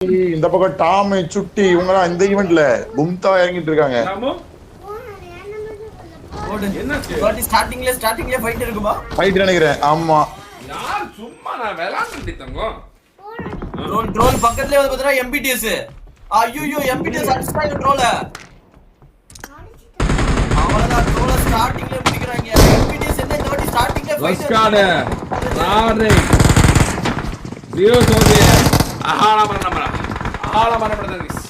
இந்த பக்கம் டாம் சுட்டி இவங்க இந்த ஈவென்ட்ல கும்தா இறங்கிட்டு இருக்காங்க. ஸ்டார்டிங்ல ஃபைட் இருக்குமா? ஃபைட் நினைக்கிறேன். ஆமா யார் சும்மா நான் விளையாண்டுட்டு தங்கம். ட்ரோன் பக்கத்துலயே வந்து பாத்தா எம்பிடிஎஸ். ஐயோ எம்பிடிஎஸ் அடிச்சாங்க ட்ரோல. அவளதான் ட்ரோல ஸ்டார்டிங்ல முடிக்கறாங்க. எம்பிடிஎஸ் என்ன இந்த வாட்டி ஸ்டார்டிங்ல ஃபைட் லஸ்காட ராரே ஜீரோ சோதே ஆஹால மரணமரா ஆஹால மரணமரதரிஸ்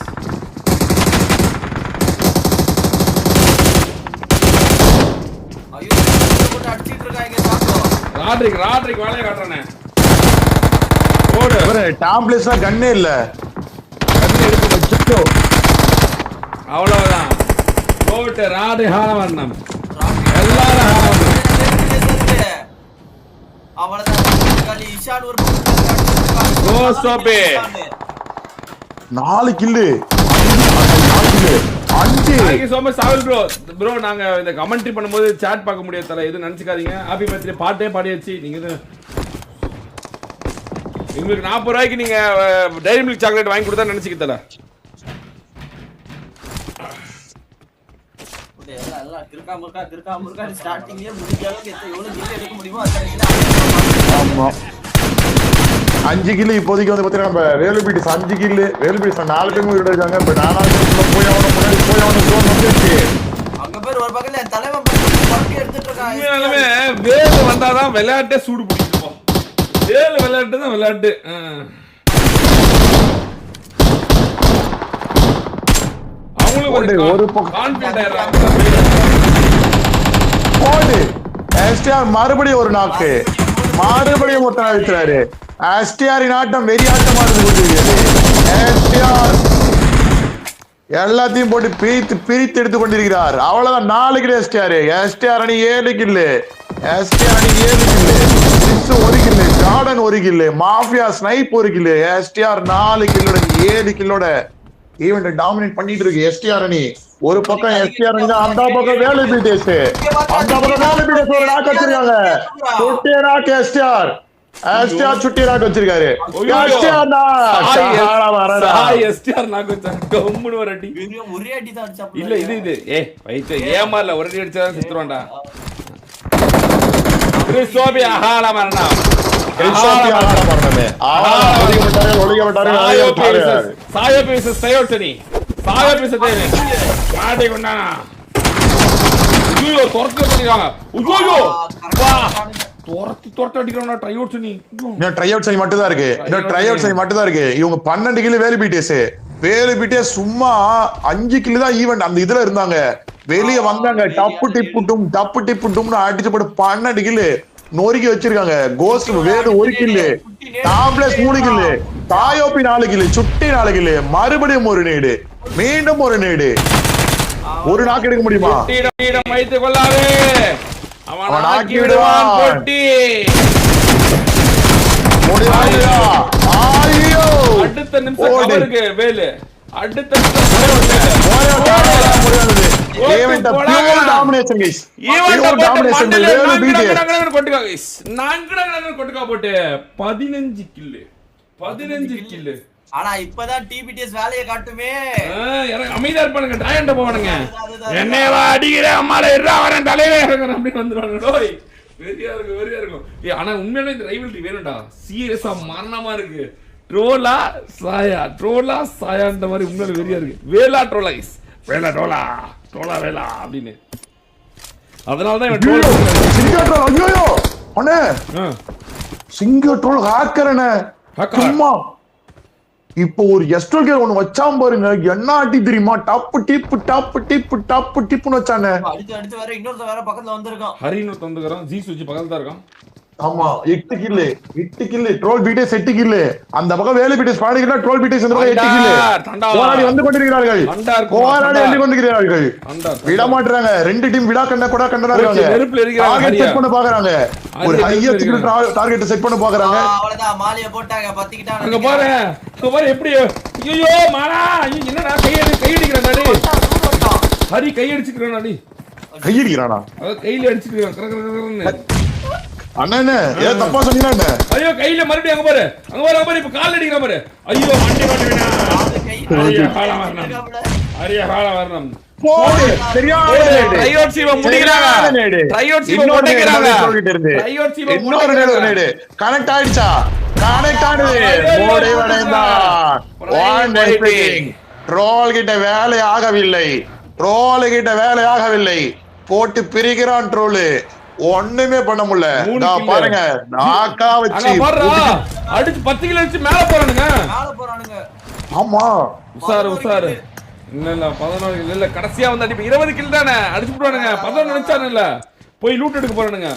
ஐயோ போட்டு அடிச்சிட்டு இருக்காங்க சாப்பிடு. ராட்ரிக் வேலைய காட்றானே. ஓடு ஒரு டாம் பிளேஸ்ல கண்ணே இல்ல. கண்ணே எடுத்து வச்சுட்டோ. அவ்வளவுதான். ஓடு ராட்ரி ஆஹால மரணம். எல்லாரும் ஆஹால அவளதான் காலி இஷான் ஒரு கோஸ்டோபே 4 kill 5. Thank you so much சாவில் bro நாங்க இந்த கமெண்ட்ரி பண்ணும்போது chat பார்க்க முடியாது தல எது நினைச்சுக்காதீங்க. ஹாப்பி பர்த்டே பாட்டே பாடியாச்சு. நீங்க உங்களுக்கு 40 ரூபாய்க்கு நீங்க டைரி மில்க் சாக்லேட் வாங்கி கொடுத்தா நினைச்சுக்க தல. கிறுக்கா ஸ்டார்டிங்லயே முடிஞ்ச அளவுக்கு எவ்வளவு கில் எடுக்க முடியுமோ ஆமா 5 கில் இப்போதைக்கு வந்து பாத்தீங்கன்னா நம்ம வேலுபீட்டிஸ் 5 கில் வேலுபீட்டிஸ் 4 பேரும் உயிரோட இருக்காங்க. பட் 4வது போய் அவன முன்னாடி போய் அவன ஜோன் வந்துருச்சு. அங்க பேர் ஒரு பக்கத்துல என் தலைவன் பறக்க எடுத்துட்டு இருக்கான். உண்மையாலுமே வேலு வந்தாதான் விளையாட்டே சூடு பிடிக்கும். வேலு விளையாட்டு தான் விளையாட்டு. அவங்களுக்கு ஒரு கான்ஃபிடன்ட் ஆயிடுறாங்க. போடு எஸ்டிஆர் மறுபடியும் ஒரு நாக்கு மறுபடியும் ஒருத்தர் அழிச்சாரு. எஸ்டிஆரின் ஆட்டம் வெறி ஆட்டமா இருந்து கொண்டிருக்கிறது. எஸ்டிஆர் எல்லாத்தையும் போட்டு பிரித்து எடுத்துக் கொண்டிருக்கிறார். அவ்வளவுதான் 4 கில் எஸ்டிஆர் அணி 7 கில் எஸ்டிஆர் அணி 7 kill 1 kill Jordan 1 kill mafia snipe 1 kill STR 4 கில்லோட 7 கில்லோட ஈவென்ட் டாமினேட் பண்ணிட்டு இருக்கு எஸ்டிஆர் அணி. ஒரு பக்கம் எஸ்டிஆர் அணி தான், அந்த பக்கம் வேலுபீட்டிஸ். அந்த பக்கம் வேலுபீட்டிஸ் ஒரு நாக்கு வச்சிருக்காங்க. சுட்டி நாக்கு எஸ்டிஆர் சுட்டி நாக்கு வச்சிருக்காரு. எஸ்டிஆர் நாக்கு வச்சாங்க கம்முனு ஒரு அடி. ஒரே அடி தான் அடிச்சாப்ல. இல்ல இது ஏமாறல ஒரு அடி அடிச்சா செத்துறான்டா. கிறிஸ்டோபி ஆஹால மரணம். இவங்க 12 கிலோ வேலுபீட்டிஸ் சும்மா 5 கிலோ தான் ஈவென்ட் அந்த இதுல இருந்தாங்க. வெளியே வந்தாங்க டப்பு டிப்புட்டும் அடிச்சு போட்டு 12 கிலோ நொறுக்கி வச்சிருக்காங்க. கோஸ்ட் வேறு 1 கில்லு டாம்ப்ளஸ் 3 கில்லு தாயோபி 4 கில்லு சுட்டி 4 கில்லு மறுபடியும் ஒரு நேடு மீண்டும் ஒரு நேடு. ஒரு நாக்கு எடுக்க முடியுமா? வைத்துக் கொள்ளாதே அவன் ஆக்கி விடுவான் பொட்டி. அடுத்த நிமிஷம் கவருக்கு வேலு அடுத்த ஆனா இப்பதான் டிபிடிஎஸ் வேலையை காட்டுமே. அமைதியா இருப்பானுங்க டாயண்ட போவானுங்க. என்னையவா அடிக்கிற அம்மால இருடா வரேன் தலையில இறங்குறேன் அப்படின்னு வந்துடுவாங்க. டோய் வெறியா இருக்கும். ஆனா உண்மையிலே இந்த ரைவல்ரி வேணும்டா. சீரியஸா மரணமா இருக்கு. ட்ரோலா சாயான்ற மாதிரி உண்மையில வெறியா இருக்கு. வேலா ட்ரோலைஸ் வேலா வேலா அப்படின்னு. அதனாலதான் இவன் சிங்க ட்ரோல் ஹேக்கர்னே சும்மா இப்போ ஒரு எஸ்ட்ரோல் கேர் ஒன்னு வச்சாம் பாருங்க. என்ன ஆட்டி தெரியுமா? டப்பு டிப்புன்னு வச்சானே. அடுத்து வேற இன்னொருத்த வேற பக்கத்துல வந்திருக்கான். ஹரின்னு வந்துக்கறான். ஜி சுஜி பக்கத்துல தான் இருக்கான். ஆமா 8 கில் ட்ரோல் பீட்டஸ் 8 கில். அந்த பக்கம் வேலுபீட்டிஸ் பாடினா ட்ரோல் பீட்டஸ் இந்த பக்கம் 8 கில். போராடி வந்து கொண்டிருக்கிறார்கள். விட மாட்டறாங்க. 2 டீம் விடா கண்டனா இருக்காங்க. டார்கெட் செட் பண்ண பாக்குறாங்க. ஒரு ஹையர் சிக்னல் டார்கெட் செட் பண்ண பாக்குறாங்க. அவ்வளவுதான் மாலிய போட்டாங்க பத்திக்கிட்டாங்க. அங்க பாரு எப்படி ஐயோ மானா என்னடா கையடிக்கறானே. ஹரி கையடிச்சுக்கறானே. கையடிக்கறானா? கையில அடிச்சுக்கறான். அண்ணா ஏன் தப்பா சொன்னீங்க? ஐயோ கையில மறுபடியும் அங்க பாரு இப்ப கால் அடிக்கிற பாரு. ஐயோ வண்டி அரிய காலம் வரணும். அரிய காலம் வரணும். போடு சரியான நேடு. ட்ரையோட் சீவ முடிக்கிறாங்க. சரியான நேடு. ட்ரையோட் சீவ இன்னொரு நேடு முடிக்கிறாங்க. சொல்லிட்டு இருந்து. ட்ரையோட் சீவ இன்னொரு நேடு ஒரு நேடு. கனெக்ட் ஆயிடுச்சா? கனெக்ட் ஆனது. போடே வடைந்தான். One editing. ட்ரோல் கிட்ட வேலை ஆகவில்லை. ட்ரோல் கிட்ட வேலை ஆகவில்லை. போட்டு பிரிக்கிறான் ட்ரோல். ஒண்ணுமே பண்ண முடியல. பாருங்க நாக்கா வச்சு அடிச்சு 10 கிலோ வச்சு மேல போறானுங்க. ஆமா உசாரு உசாரு. இல்ல 11 இல்ல கடைசியா வந்து அடி 20 கில் தானே அடிச்சு போறானுங்க. 11 நினைச்சானு இல்ல போய் லூட் எடுக்க போறானுங்க.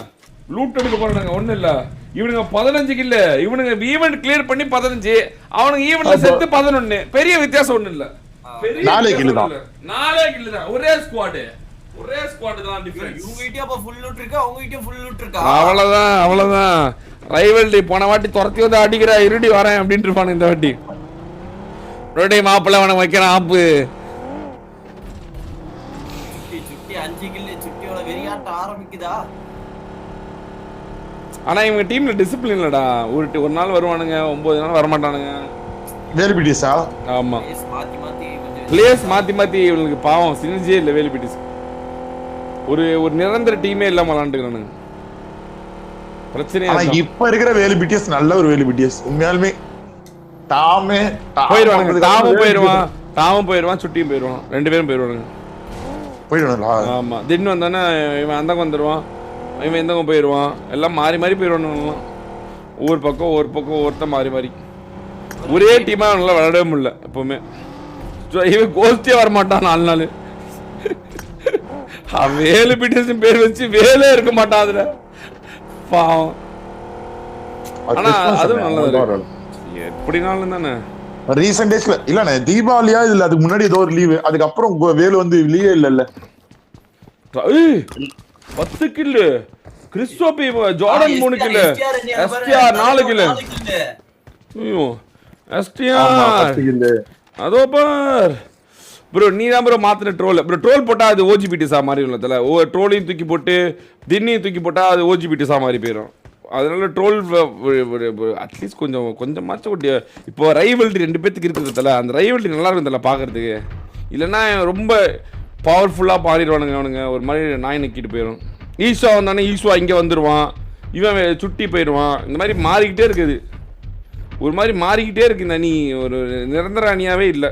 லூட் எடுக்க போறானுங்க ஒண்ணு இல்ல. இவனுங்க 15 கில். இவனுங்க ஈவென்ட் கிளியர் பண்ணி 15. அவனுங்க ஈவென்ட்ல செத்து 11. பெரிய வித்தியாசம் ஒண்ணு இல்ல. பெரிய 4 கில் தான். 4 கில் தான். ஒரே ஸ்குவாட். ஒரே ஸ்குவாட் தான் டிஃபரன்ஸ். இவங்க கிட்ட அப்ப ஃபுல் லூட் இருக்கு, அவங்க கிட்ட ஃபுல் லூட் இருக்கா? அவ்வளவுதான் அவ்வளவுதான். ரைவல்டி போன வாட்டி துரத்தி வந்து அடிக்கிறா இருடி வரேன் அப்படின்ட்டு இருப்பானு இந்த வாட்டி. ரோடே மாப்பிள்ள அவனை வைக்கிறான் ஆப்பு. சுட்டி 5 கில் சுட்டியோட வெறியாட்ட ஆரம்பிக்குதா? ஆனா இவங்க டீம்ல டிசிப்ளின் இல்லடா. ஒரு நாள் வருவானுங்க 9 நாள் வர மாட்டானுங்க. வேலிபிடிஸா? ஆமா மாத்தி மாத்தி பிளேயர்ஸ் மாத்தி மாத்தி இவங்களுக்கு பாவம் சினர்ஜியே இல்ல வேலிபிடிஸ். ஒரு நிரந்தர டீமே இல்லாம விளையாண்டுக்கிறானுங்க. பிரச்சனை ஆனா இப்ப இருக்கிற வேலிபிடிஸ் நல்ல ஒரு வேலிபிடிஸ் உண்மையாலுமே. டாமே போயிடுவானுங்க. டாமும் போயிடுவான் சுட்டியும் போயிடுவான். 2 பேரும் போயிடுவானுங்க. போயிடுவாங்களா? ஆமா திடீர்னு வந்தானே இவன் அந்தங்க வந்துடுவான், இவன் எந்தங்க போயிடுவான். எல்லாம் மாறி மாறி போயிடுவானுங்க. ஒவ்வொரு பக்கம் ஒவ்வொருத்தன் மாறி மாறி. ஒரே டீமா நல்லா விளையாடவே முடியல எப்பவுமே. இவன் கோஸ்டே வரமாட்டான் 4 நாள். வேலு பிடிஎஸ் பேர் வச்சு வேலே இருக்க மாட்டான் அதுல பாவம். ஆனா அதுவும் நல்லது. எப்படினாலும் தானே ரீசன்ட் டேஸ்ல இல்லண்ணே தீபாவளியா இல்ல அதுக்கு முன்னாடி ஏதோ ஒரு லீவு. அதுக்கப்புறம் வேலு வந்து லீவே இல்ல. 10 கில்லு கிறிஸ்டோபி ஜார்டன் 3 கில்லு எஸ்டிஆர் 4 கில்லு. ஐயோ எஸ்டிஆர் அதோ பார் ப்ரோ. நீ தான் ப்ரோ மாத்தின ட்ரோல் ப்ரோ. ட்ரோல் போட்டா அது ஓஜிபிடிஸா மாதிரி உள்ளதுல. ட்ரோலையும் தூக்கி போட்டு தின்னையும் தூக்கி போட்டா அது ஓஜிபிடிஸா மாதிரி போயிடும். அதனால ட்ரோல் அட்லீஸ்ட் கொஞ்சமாச்சும் இப்போ ரைவல்டி 2 பேத்துக்கு இருக்கிறதுல அந்த ரைவல்டி நல்லா இருக்குதுல்ல பார்க்கறதுக்கு. இல்லைன்னா ரொம்ப பவர்ஃபுல்லாக பாடிடுவானுங்க அவனுங்க. ஒரு மாதிரி நாய் நக்கிட்டு போயிடும். ஈஸ்வா வந்தானே ஈஸ்வா இங்கே வந்துடுவான், இவன் சுட்டி போயிடுவான். இந்த மாதிரி மாறிக்கிட்டே இருக்குது. ஒரு மாதிரி மாறிக்கிட்டே இருக்கு இந்த அணி. ஒரு நிரந்தர அணியாகவே இல்லை.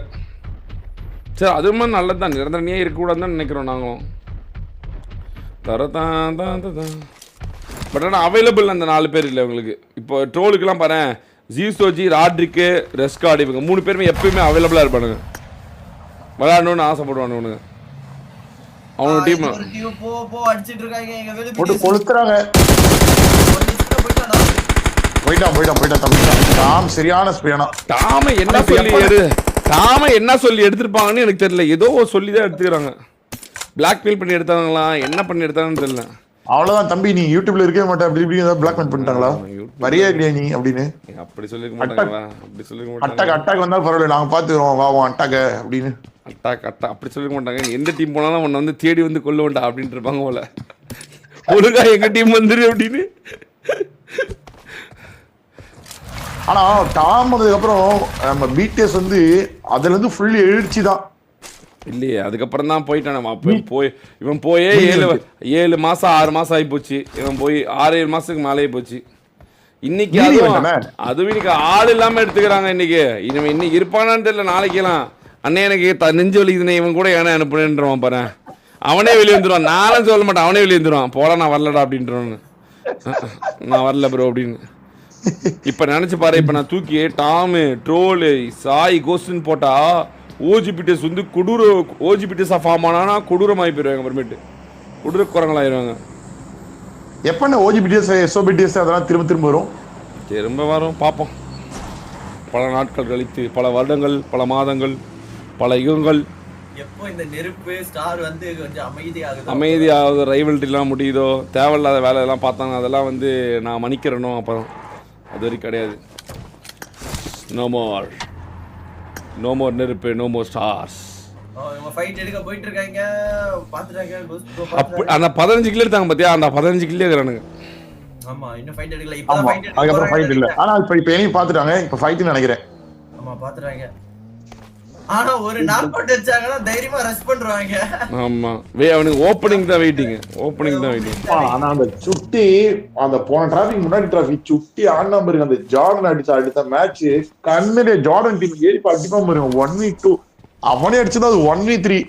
சரி அது மாதிரி நல்லது தான். நிரந்தர அணியாக இருக்கக்கூடாதுன்னு தான் நினைக்கிறோம் நாங்களும். தரதான் பட் ஆனால் அவைலபிள் அந்த 4 பேர் இல்லை உங்களுக்கு. இப்போ ட்ரோலுக்குலாம் பாரு ஜீசோஜி ராட்ரிக்கு ரெஸ்கார்டு இவங்க 3 பேருமே எப்பயுமே அவைலபிளாக இருப்பானுங்க. விளையாடணும்னு ஆசைப்படுவானுங்க. அவங்க டீம் போட்டு கொளுத்துறாங்க. போயிட்டான் தம்பி. டாம் சரியான ஸ்பிரியானா. டாம என்ன சொல்லி எடுத்திருப்பாங்கன்னு எனக்கு தெரியல. ஏதோ சொல்லி தான் எடுத்துக்கிறாங்க. பிளாக்மெயில் பண்ணி எடுத்தாங்களா என்ன பண்ணி எடுத்தாங்கன்னு தெரியல. அவ்வளவுதான் தம்பி நீ யூடியூப்ல இருக்கவே மாட்டே அப்படி இப்படி ஏதாவது பிளாக்மெயில் பண்ணிட்டாங்களா? வரியா இல்லையா நீ அப்படின்னு அப்படி சொல்லிக்க மாட்டாங்களா? அப்படி சொல்லிக்க மாட்டாங்க. அட்டாக் வந்தா பரவாயில்ல நாங்க பாத்துக்கிறோம் வா அட்டாக் அப்படின்னு. அட்டாக் அப்படி சொல்லிக்க மாட்டாங்க. எந்த டீம் போனாலும் உன்னை வந்து தேடி வந்து கொல்ல வேண்டாம் அப்படின்ட்டு இருப்பாங்க போல. ஒழுங்கா எங்க டீம் வந்துரு அப்படின்னு. ஆனா டாம் வந்ததுக்கு அப்புறம் நம்ம பிடிஎஸ் வந்து அதுல இருந்து ஃபுல்லி எழுச்சி தான் இல்லையே. அதுக்கப்புறம் தான் போயிட்டான். இவன் போயே 7 மாசம் 6 மாசம் ஆகி போச்சு. இவன் போய் 6-7 மாசத்துக்கு மேலேயே போச்சு. இன்னைக்கு அதுவும் இன்னைக்கு ஆள் இல்லாம எடுத்துக்கிறாங்க. இன்னைக்கு இருப்பானான்னு தெரியல. நாளைக்கெல்லாம் அண்ணே எனக்கு நெஞ்சு வலிக்குதுனே இவன் கூட ஏன்னா அனுப்புறேன்றான் பாரு. அவனே வெளியே வந்துடுவான். நானும் சொல்ல மாட்டேன். அவனே வெளியே வந்துடுவான். போல நான் வரலடா அப்படின்றான்னு. நான் வரல ப்ரோ அப்படின்னு. இப்ப நினைச்சு பாரு. இப்ப நான் தூக்கி டாமு ட்ரோலு சாய் கோஸ்ட்னு போட்டா ஓஜிபிடிஎஸ் வந்து ஓஜிபிடிஎஸ் ஃபார்ம் ஆனா கொடூரமாகி போயிடுவாங்க. அப்புறமேட்டு கொடூர குரங்களாயிருவாங்க. எப்ப ஓஜிபிடிஎஸ் எஸ்ஓபிடிஎஸ் அதெல்லாம் திரும்ப வரும். திரும்ப வரும் பார்ப்போம். பல நாட்கள் கழித்து, பல வருடங்கள், பல மாதங்கள், பல யுகங்கள் எப்போ இந்த நெருப்பு ஸ்டார் வந்து கொஞ்சம் அமைதியாகுது ரைவல்ட்டிலாம் முடியுதோ தேவையில்லாத வேலையெல்லாம் பார்த்தாங்க. அதெல்லாம் வந்து நான் மன்னிக்கிறேனோ அப்புறம் அது வரைக்கும் கிடையாது. நோ மோர் நெருப்பு, நோ மோர் ஸ்டார்ஸ். அந்த 15 கிலோ எடுத்தாங்க பாத்தியா? அந்த 15 கிலோ இருக்கிறானுங்க. அதுக்கப்புறம் ஃபைட் இல்ல. ஆனா இப்ப இனி பாத்துட்டாங்க. இப்ப ஃபைட்னு நினைக்கிறேன். ஆனா ஒரு நாக் அவுட் வச்சாங்கன்னா தைரியமா ரஷ் பண்றாங்க. ஆமா அவனுக்கு ஓப்பனிங் தான் வெயிட்டிங். ஆனா அந்த சுட்டி அந்த போன டிராபிக் முன்னாடி டிராபிக் சுட்டி ஆடினா பாருங்க, அந்த ஜார்டன் அடுத்த மேட்ச் கண்ணுல ஜார்டன் டீம் ஏறி அடிப்பா பாருங்க 1v2 அவனே அடிச்சது. அது 1v3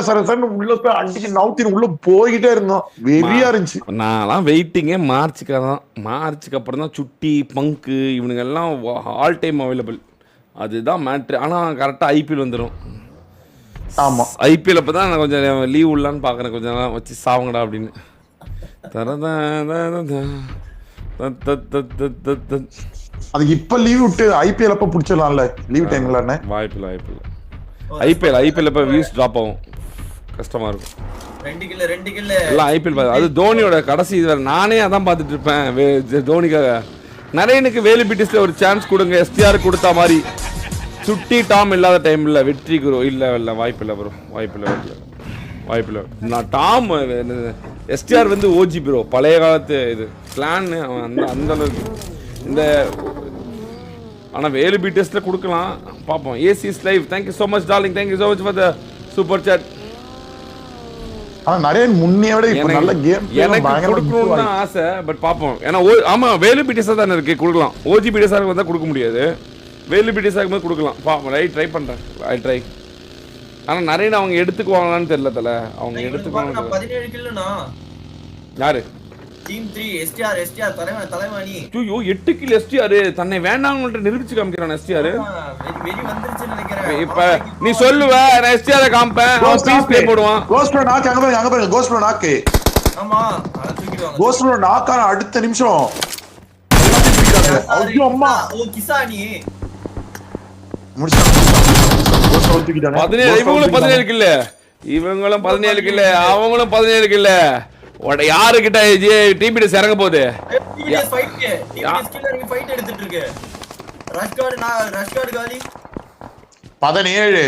சரன்னு உள்ள போய் அடிச்சு நவுத்தின் உள்ள போய்கிட்டே இருந்தோம். வெறியா இருந்துச்சு. நான்லாம் வெயிட்டிங்கே மார்ச்சுக்கு தான். மார்ச்சுக்கு அப்புறம் தான் சுட்டி பங்கு இவனுங்க எல்லாம் ஆல் டைம் அவைலபிள். அதுதான் மேட்ரு. ஆனால் கரெக்டாக ஐபிஎல் வந்துடும். ஆமா ஐபிஎல் அப்போ தான் நான் கொஞ்சம் லீவ் உள்ளான்னு பார்க்குறேன், கொஞ்சம் நேரம் வச்சு சாவுங்கடா அப்படின்னு. அதுக்கு இப்ப லீவ் விட்டு ஐபிஎல் அப்ப புடிச்சிடலாம்ல லீவ் டைம்ல. வாய்ப்பில்லை ஐபிஎல் அப்போ வியூஸ் ட்ராப் ஆகும், கஷ்டமா இருக்கும். 2 கில் எல்லாம் ஐபிஎல் அது தோனியோட கடைசி இது. நானே அதான் பார்த்துட்டு இருப்பேன் தோனிக்காக. நரேனுக்கு வேலு பிடிஸ்ல ஒரு சான்ஸ் கொடுங்க, எஸ்டிஆர் கொடுத்தா மாதிரி. சுட்டி டாம் இல்லாத டைம்ல வெற்றி குரு இல்ல வாய்ப்பில்லை ப்ரோ, வாய்ப்பில்லை. நான் டாம் எஸ்டிஆர் வந்து ஓஜி ப்ரோ, பழைய காலத்து இது பிளான் அந்த அளவுக்கு. இந்த ஆனால் வேலு பிடிஎஸ்ல கொடுக்கலாம், பார்ப்போம். ஏசிஸ் live thank you so much darling, thank you so much for the super chat. ஆனா நிறைய முன்னைய விட இப்ப நல்ல கேம் எனக்கு கொடுக்கணும்னு ஆசை, பட் பாப்போம். ஏன்னா ஆமா வேலு பிடிஎஸ் தானே இருக்கு, கொடுக்கலாம். ஓஜி பிடிஎஸ் வந்தா கொடுக்க முடியாது, வேலு பிடிஎஸ் ஆகும்போது கொடுக்கலாம். பாப்போம், ட்ரை பண்றேன், ட்ரை. ஆனா நிறைய அவங்க எடுத்துக்குவாங்களான்னு தெரியல தல. அவங்க எடுத்துக்குவாங்க. 17 கில்லுனா யாரு? டீம் 3 எஸ்டிஆர் தலைவாணி. ஐயோ 8 கில் எஸ்டிஆர் தன்னை வேண்டாம்னு நிரூபிச்சு காமிக்கிறான் எஸ்டிஆர். வெளி வந்துருச்சு நினைக்கிறேன். இப்ப நீ சொல்லுவ நான் எஸ்டிஆர் காம்பேன், பீஸ் ப்ளே போடுவான். கோஸ்ட் நாக் அங்க பாருங்க கோஸ்ட் நாக். ஆமா அத தூக்கிடுவாங்க. கோஸ்ட் நாக் ஆன அடுத்த நிமிஷம் ஐயோ அம்மா ஓ கிசானி முடிச்சாங்க. கோஸ்ட் தூக்கிட்டானே. 17 கில் இவங்களும் 17 கில் அவங்களும் 17 கில். யாரு கிட்ட டிபிஎஸ் இறங்க போகுது? டிபிஎஸ் ஃபைட் எடுத்துட்டு இருக்கு. ரஷ்கார்ட் காலி 17.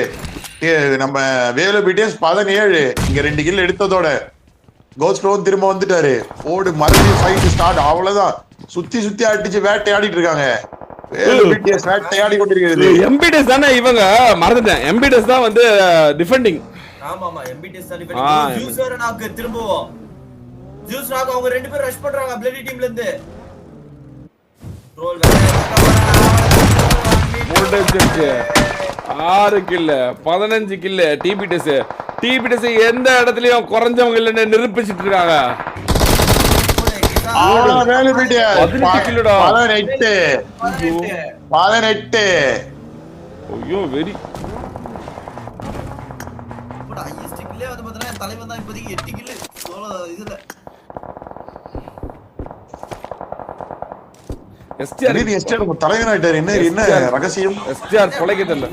நம்ம வேலு பிடிஎஸ் 17. இங்க 2 கில் எடுத்ததோட கோஸ்ட் திரும்ப வந்துட்டாரு. ஓடு மறுபடியும் ஃபைட் ஸ்டார்ட். அவ்வளவுதான், சுத்தி அடிச்சு வேட்டையாடிட்டு இருக்காங்க. வேலு பிடிஎஸ் வேட்டையாடி கொண்டிருக்கிறது. எம்பிடிஎஸ் தானே இவங்க, மறந்துட்டேன். எம்பிடிஎஸ் தான் வந்து டிஃபெண்டிங். ஆமா எம்பிடிஎஸ் தான் டிஃபெண்டிங். ஜூஸர் நாக்கு திரும்பவும் ஜூஸ் நாக்கு அவங்க 2 பேர் ரஷ் பண்றாங்க பிளடி டீம்ல இருந்து. Role 6 kill 15 kill. டிபிஎஸ் எந்த இடத்துலயும் குறைஞ்சவங்க இல்லன்னு நிரூபிச்சிட்டு இருக்காங்க. வேலு பிடிஎஸ் 18 கில்லுடா. 18. ஐயோ வெரி ஹையஸ்ட் கில்லே வந்து பார்த்தா தலைவன் தான் இப்போதைக்கு 8 கில் இதுல. எஸ்டிஆர் தலைவனாயிட்டாரு. என்ன ரகசியம்? எஸ்டிஆர் கொலைக்கதல்ல.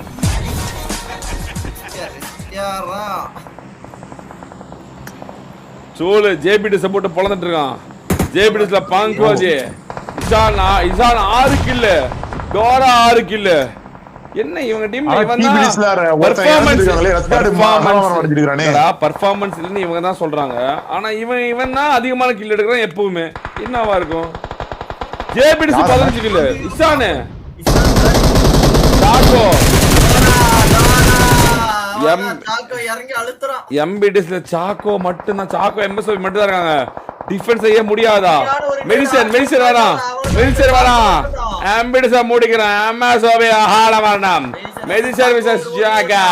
சோலு ஜேபிடிஎஸ் போட்டு பொளந்துட்டு இருக்கான். ஜேபிடிஎஸ்ல பாங்கோஜி இசான் 6 கில், டோரா 6 கில். என்ன இவங்க டீம்ல பெர்ஃபார்மன்ஸ் இல்லன்னு இவங்க தான் சொல்றாங்க. ஆனா இவன் தான் அதிகமான கில் எடுக்கிறான் எப்பவுமே. என்னவா இருக்கும்? ஜேபிடிஎஸ் 15 கில், இசானு சாக்கோ எம்பிடிஎஸ்ல சாக்கோ மட்டும்தான். சாக்கோ எம்எஸ்ஓ மட்டும் தான் இருக்காங்க. டிஃபென்ஸ் செய்ய முடியாதா? மெடிசன் வரான். எம்பிடிஎஸ் மூடிக்கிறான். எம்எஸ்ஓவே ஆள வரணும். மெடிசன் விசஸ் சாக்கா.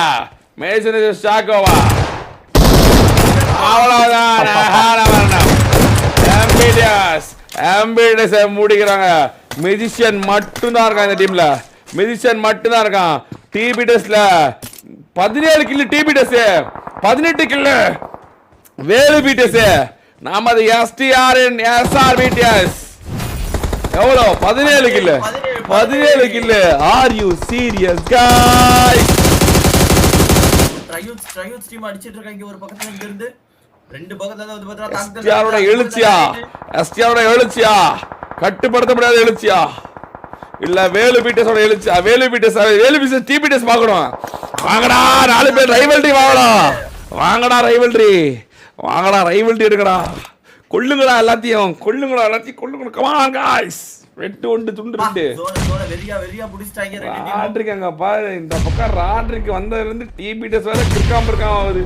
மெடிசன் விசஸ் சாக்கோவா அவ்வளவுதான் ஆள வரணும். எம்பிடிஎஸ் மூடிக்கிறாங்க. மெஜிஷியன் மட்டும் தான் இருக்கான் இந்த டீம்ல. டிபிஎஸ்ல 17 kill TBS, 18 kill Velu BTS. நாம அது எஸ்டிஆர் எஸ்ஆர் பிடிஎஸ் எவ்வளோ 17 kill. Are you serious guys? Tryouts team அடிச்சிட்டு இருக்காங்க. ஒரு பக்கத்துல இங்க இருந்து 2 பக்கத்துல வந்து பார்த்தா தாக்குதல். எஸ்டிஆரோட எழுச்சியா கட்டுப்படுத்த முடியாத எழுச்சியா இல்ல வேலு பிடிஎஸோட எழுச்சியா? வேலு பிடிஎஸ் டிபிஎஸ் பார்க்கணும். வாங்கடா 4 பேர் ரைவல்ரி வாங்கடா ரைவல்ரி எடுக்கடா. கொல்லுங்கடா எல்லாத்தையும். Come on guys. வெட்டு ஒன்று துண்டு ரெண்டு ஜோன வெறியா புடிச்சிட்டாங்க ரெண்டு டீம். ராட்ரிக் அங்க பாரு, இந்த பக்கம் ராட்ரிக் வந்ததுல இருந்து டிபிடிஎஸ் வேற கிறுக்காம இருக்காம ஆகுது.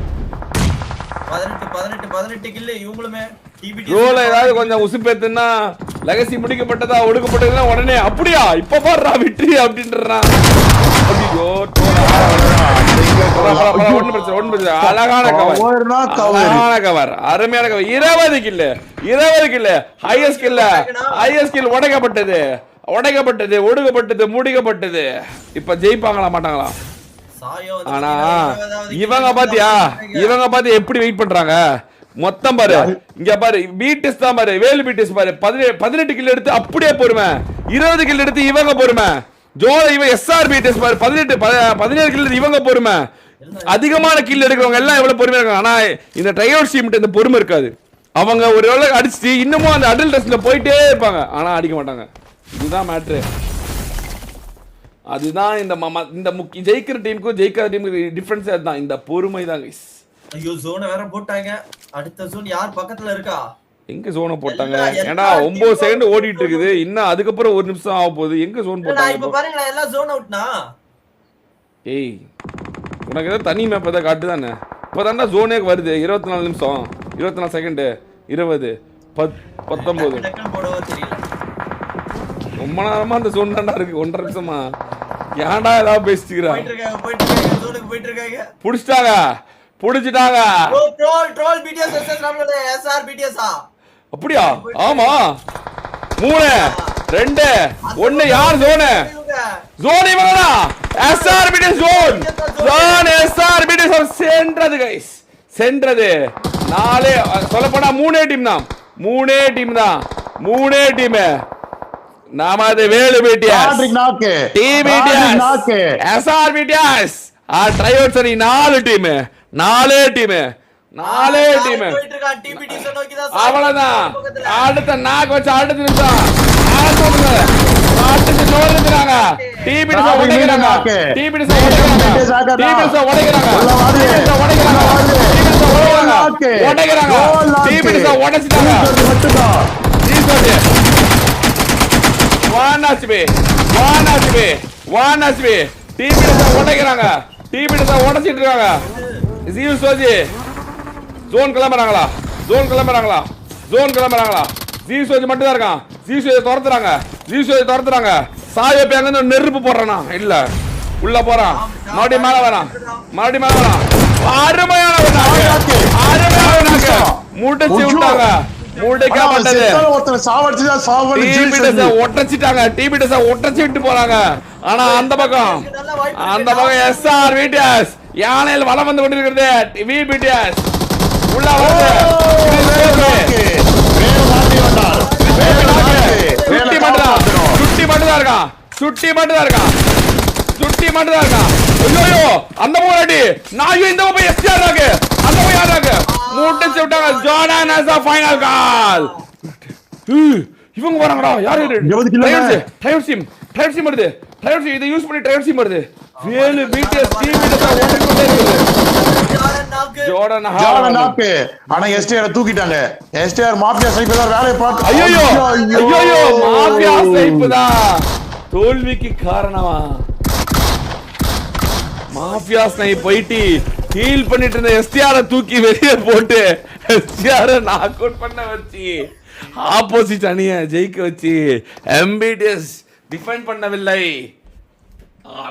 18 கில் இவங்களுமே. டிபிடி ரோல ஏதாவது கொஞ்சம் உசுப்பேத்துனா லெகசி முடிக்கப்பட்டதா ஒடுக்கப்பட்டதுன்னா உடனே அப்படியா இப்ப பாருடா விட்டு அப்படின்றான். ஐயோ ஒண்ணு பிரச்சனை அழகான கவர் அருமையான கவர் 20 கில் ஹையஸ்ட் கில் உடைக்கப்பட்டது ஒடுக்கப்பட்டது முடிக்கப்பட்டது. இப்ப ஜெயிப்பாங்களா மாட்டாங்களா? ஆனா இவங்க பாத்தியா எப்படி வெயிட் பண்றாங்க மொத்தம் பாரு. இங்க பாரு பீட்டிஸ் தான் பாரு, வேலு பீட்டிஸ் பாரு 18 கில் எடுத்து அப்படியே பொறுமை, 20 கில் எடுத்து இவங்க பொறுமை. இவன் எஸ்ஆர் பீட்டிஸ் பாரு 17 கில் எடுத்து இவங்க பொறுமை. அதிகமான கில் எடுக்கிறவங்க எல்லாம் எவ்வளவு பொறுமையா இருக்காங்க. ஆனா இந்த ட்ரைஅவுட் டீம் இந்த பொறுமை இருக்காது. அவங்க ஒரு வேளை அடிச்சு இன்னமும் அந்த அடல் டெஸ்ட்ல போயிட்டே இருப்பாங்க, ஆனா அடிக்க மாட்டாங்க. இதுதான் மேட்ரு. அதுதான் இந்த ஜெயிக்கிற டீமுக்கும் ஜெயிக்காத டீமுக்கு டிஃபரன்ஸ் அதுதான், இந்த பொறுமை தான் கைஸ். ஐயோ ஜோனை வேற போட்டாங்க. அடுத்த ஜோன் யார் பக்கத்துல இருக்கா? எங்க ஜோனை போட்டாங்க? ஏன்னா 9 செகண்ட் ஓடிட்டு இருக்குது, இன்னும் அதுக்கப்புறம் 1 நிமிஷம் ஆக போகுது. எங்க ஜோன் போட்டாங்க? இப்ப பாருங்க எல்லாம் ஜோன் அவுட்னா. ஏய் உனக்கு ஏதாவது தனி மேப் ஏதாவது காட்டுதானே? இப்பதான்டா ஜோனே வருது. 24 நிமிஷம் 24 செகண்ட் 20 19 ரொம்ப நேரமா அந்த ஜோன் தான்டா இருக்கு. 1.5 நிமிஷமா ஏன்டா ஏதாவது பேசிக்கிறா? புடிச்சிட்டாங்க புடிச்சிட்டாங்க. ட்ரோல் பிடிஎஸ் வெர்சஸ் நம்மளோட எஸ்ஆர் பிடிஎஸ்ஆ. அப்படியா? ஆமா 3 2 1 யார் ஜோன்? ஜோன் இவங்கடா. SR BTS zone SR BTS சென்றது கைஸ், சென்றது. 4 சொல்லப்போனா 3 டீம் தான், 3 டீம். நாமது வேலு பிடிஎஸ் டிபிடிஎஸ் எஸ்ஆர் பிடிஎஸ் ட்ரைஅவுட் சரி 4 டீம். அவ்வளவுதான். அடுத்த நாக்கு வச்சு அடுத்த நிமிஷம் உடைச்சிட்டு இருக்காங்க. ஜோன் கிளம்புறாங்களா? ஜீசோஜி மட்டும் தான் இருக்கான். ஜீசோஜி துரத்துறாங்க. சாய பேங்க நெருப்பு போடுறானா? இல்ல உள்ள போறான். மறுபடியும் மேல வரான். அருமையான முடிச்சு விட்டாங்க. ஒட்டச்சு விட்டு போறாங்க. ஆனா அந்த பக்கம் எஸ்ஆர் பிடிஎஸ் யானையில் வலம் வந்து கொண்டிருக்கிறது. விபிடிஎஸ் உள்ள வருது. சுட்டி மட்டும் தான் இருக்கான். ஐயோ அந்த மூடி நான் இந்த போய் எஸ்ஆர் ராக்கு அந்த போய் யாராக்கு முடிச்சு விட்டாங்க. Jordan has a final call. இவங்க வராங்கடா. யாரு? ட்ரைஅவுட் டீம் வருது. இதை யூஸ் பண்ணி ட்ரைஅவுட் டீம் வருது. வேலு பிடிஎஸ் ஜோர்டன் நாக்கு. ஆனா எஸ்டிஆர் தூக்கிட்டாங்க. எஸ்டிஆர் மாஃபியா ஸ்னைப்பர் தான் வேலைய பார்க்க. ஐயோ மாஃபியா ஸ்னைப்பர் தான் தோல்விக்கு காரணமா? மாஃபியா ஸ்னைப் போயிட்டு ஹீல் பண்ணிட்டு இருந்த எஸ்டிஆர் தூக்கி வெளியே போட்டு எஸ்டிஆர் நாக் அவுட் பண்ண வச்சு ஆப்போசிட் அணியை ஜெயிக்க வச்சு எம்பிடிஎஸ் டிஃபெண்ட் பண்ணவில்லை,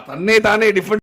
தன்னை தானே டிஃபெண்ட்